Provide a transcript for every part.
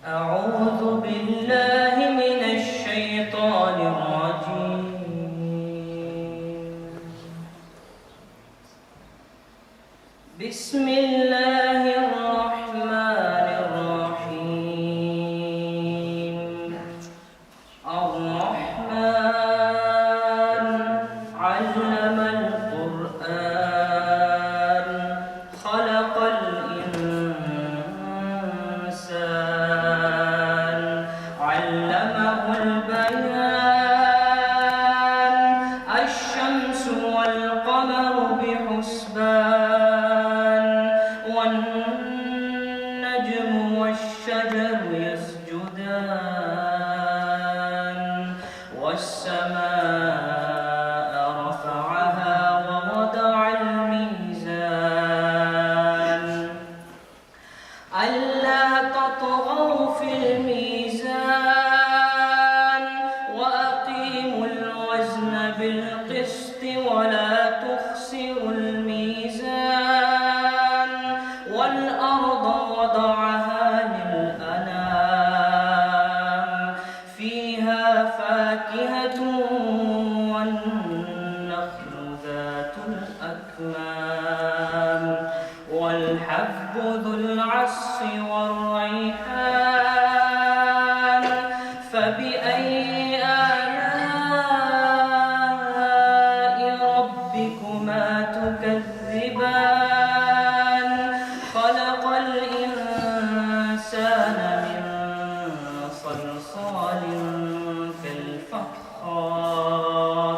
أعوذ بالله من الشيطان الرجيم. بسم الله الرحمن الرحيم. الرحمن علم القرآن خلق الإنسان علمه البيان الشمس والقمر بحسبان والنجم والشجر يسجدان والسماء رفعها ووضع الميزان ألا تطغوا في الميزان وأقيموا الوزن بالقسط ولا تخسروا الميزان والأرض وضعها للأنام فيها فاكهة والنخل ذات الأكمام والحب ذو العصف والريحان فبأي آلاء ربكما تكذبان خلق الإنسان من صلصال كالفخار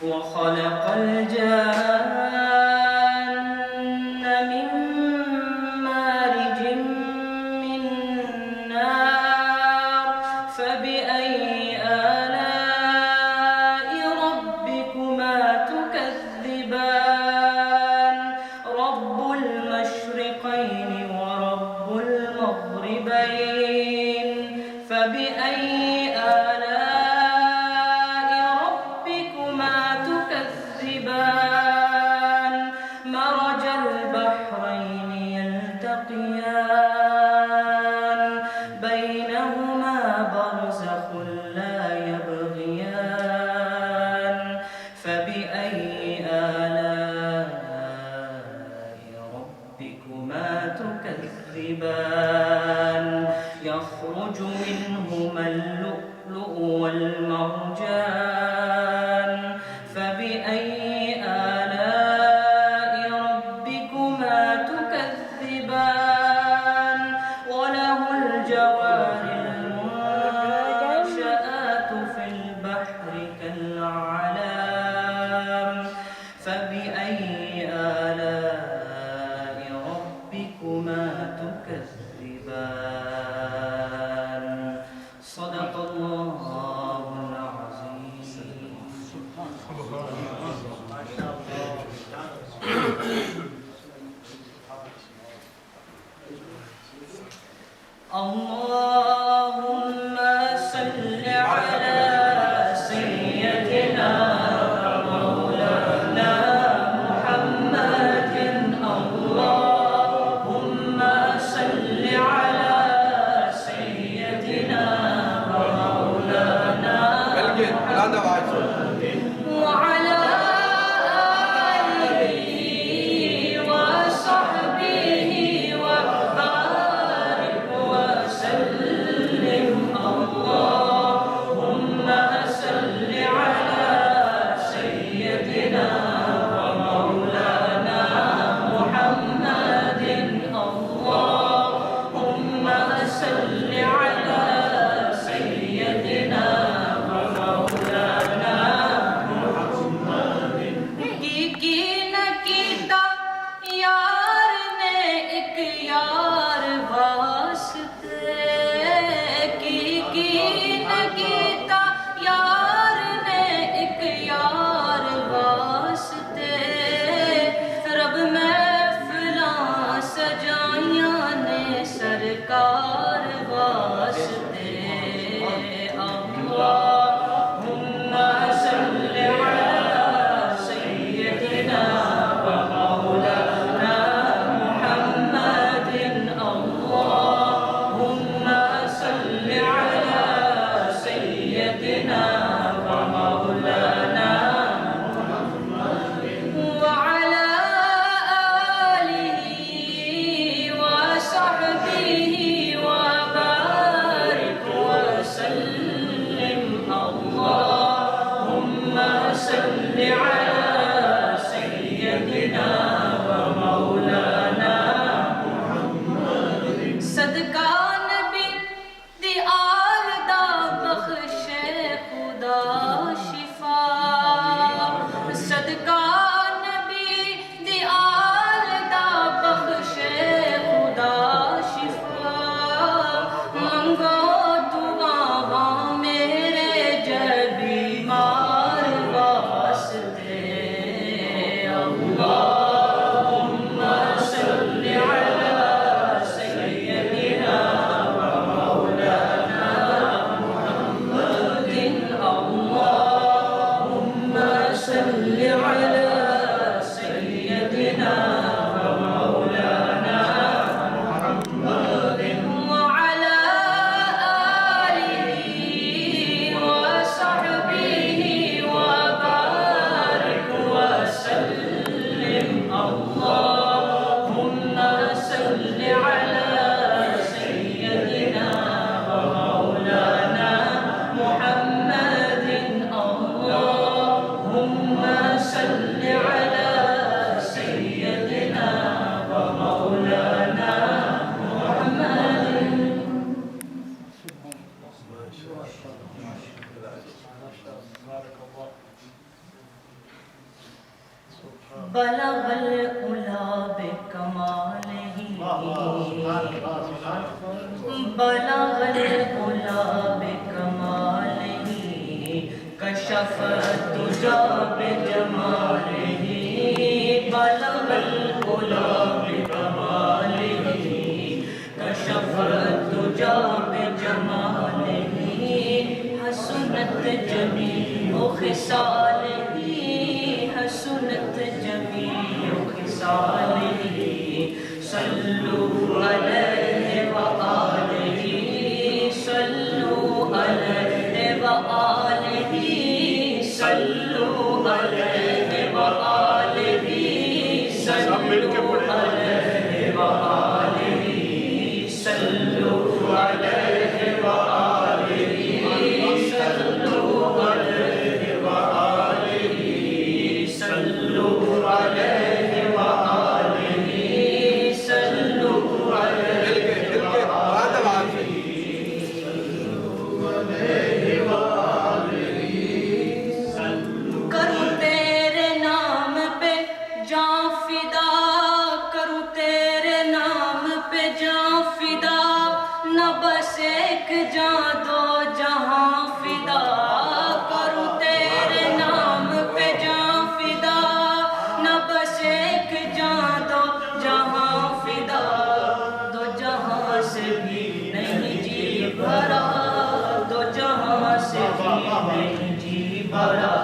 وخلق الجان من مارج من نار فبأي آلاء ربكما تكذبان رب المشرقين ورب المغربين فبأي آلاء ربكما تكذبان مرج البحرين يلتقيان بينهما برزخ لا يبغيان فبأي آلاء ربكما تكذبان يخرج منهما اللؤلؤ والمرجان فبأي آلاء ربكما تكذبان وله الجوار المنشآت في البحر كالأعلام فبأي آلاء ربكما تكذبان صدق الله العظيم. اللهم صل على سيدنا مولانا محمد. اللهم صل على سيدنا مولانا وعلى آله وصحبه وبارك وسلم. اللهم صل على سيدنا ومولانا محمد. اللهم صل على سيدنا ومولانا على سيدنا ومولانا محمد صدقہ نبی دی آل دا بخشے خدا شفا صدقہ نبی دی آل دا بخشے خدا شفا منگو دعا میرے جب بیمار واسطے اللہم صل علی سیدنا ومولانا محمد اللہم صل علی سیدنا ومولانا محمد وعلى آله وصحبه وبارك وسلم اللهم صل على سيدنا ومولانا محمد اللهم صل على سيدنا ومولانا محمد بلغ العلا بکمالہ بلغ العلا بکمالہ کشف الدجی بجمالہ بلغ العلا بکمالہ کشف الدجی بجمالہ حسنت جمیع خصالہ حسنت جمیع خصالہ صلوا علیہ وآلہ صلوا علیہ وآلہ صلوا علیہ وآلہ صلوا علیہ وآلہ صلوا علیہ وآلہ صلوا علیہ وآلہ صلوا علیہ وآلہ صلوا علیہ کروں تیرے نام پہ جان فدا کروں تیرے نام پہ جان فدا نہ بس ایک جان دو جہاں فدا کروں تیرے نام پہ جان فدا نہ بس ایک جان دو جہاں فدا دو جہاں سے بھی نہیں جی بھرا دو جہاں سے بھی نہیں جی بھرا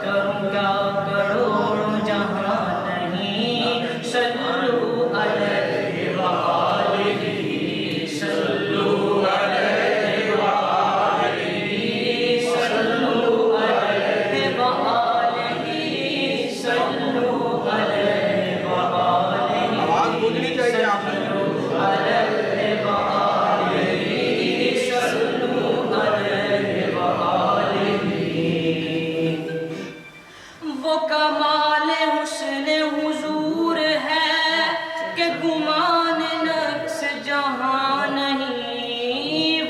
کروں کیا کروڑوں جہاں نہیں صلوا علیہ وآلہ صلوا علیہ وآلہ صلوا علیہ وآلہ صلوا علیہ وآلہ آواز بولنی چاہیے آپ نے صلوا علیہ وآلہ صلوا علیہ وآلہ وہ کمال حسن حضور ہے کہ گمان نقص جہاں نہیں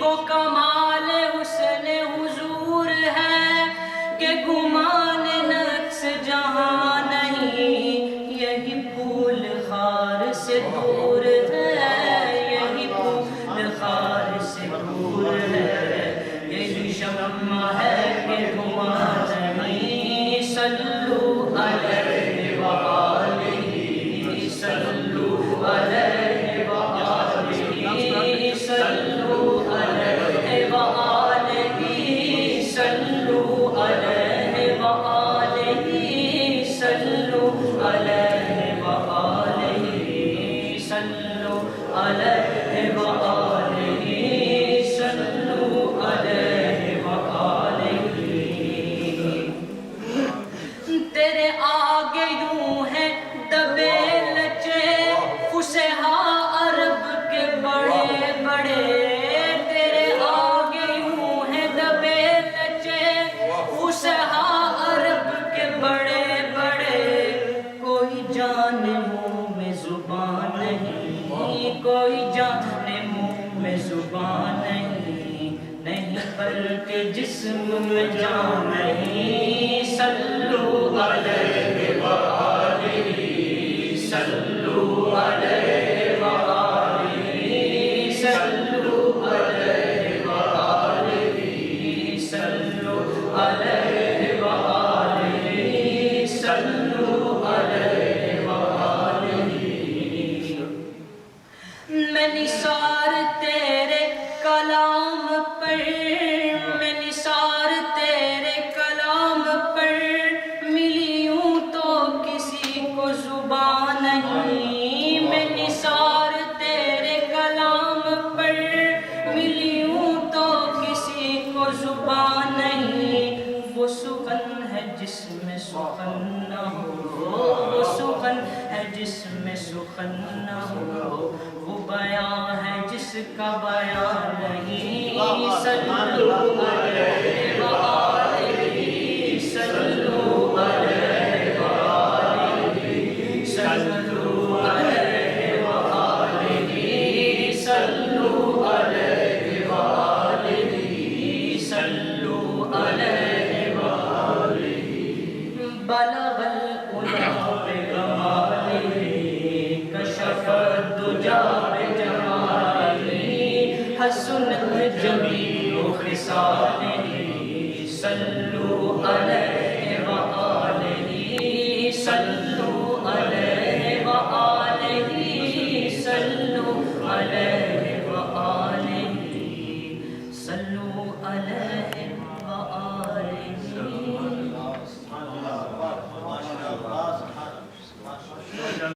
وہ کمال حسن حضور ہے کہ گمان نقص جہاں نہیں یہی پھول خار سے دور ہے یہی پھول خار سے دور ہے یہی شمع ہے کہ دھواں نہیں صلوا علیہ وآلہ صلوا علیہ وآلہ صلوا علیہ وآلہ صلوا علیہ جسم میں جان نہیں صلو علیہ وآلہ صلو علیہ وآلہ صلو علیہ وآلہ صلو علیہ وآلہ صلو علیہ وآلہ میں نثار تیرے کلام پر میں نثار تیرے کلام پر ملی ہوں تو کسی کو زبان نہیں میں نثار تیرے کلام پر ملی ہوں تو کسی کو زبان نہیں وہ سخن ہے جس میں سخن نہ ہو وہ سخن ہے جس میں سخن نہ ہو وہ بیان ہے جس کا بیان نہیں صلو علیہ وآلہ صلو علیہ وآلہ صلو علیہ وآلہ صلو علیہ وآلہ صلو علیہ وآلہ بلغ العلا بکمالہ کشف الدجا بجمالہ حسنت جمیع خصالہ صلو علیہ وآلہ صلو علیہ وآلہ صلو علیہ وآلہ صلو علیہ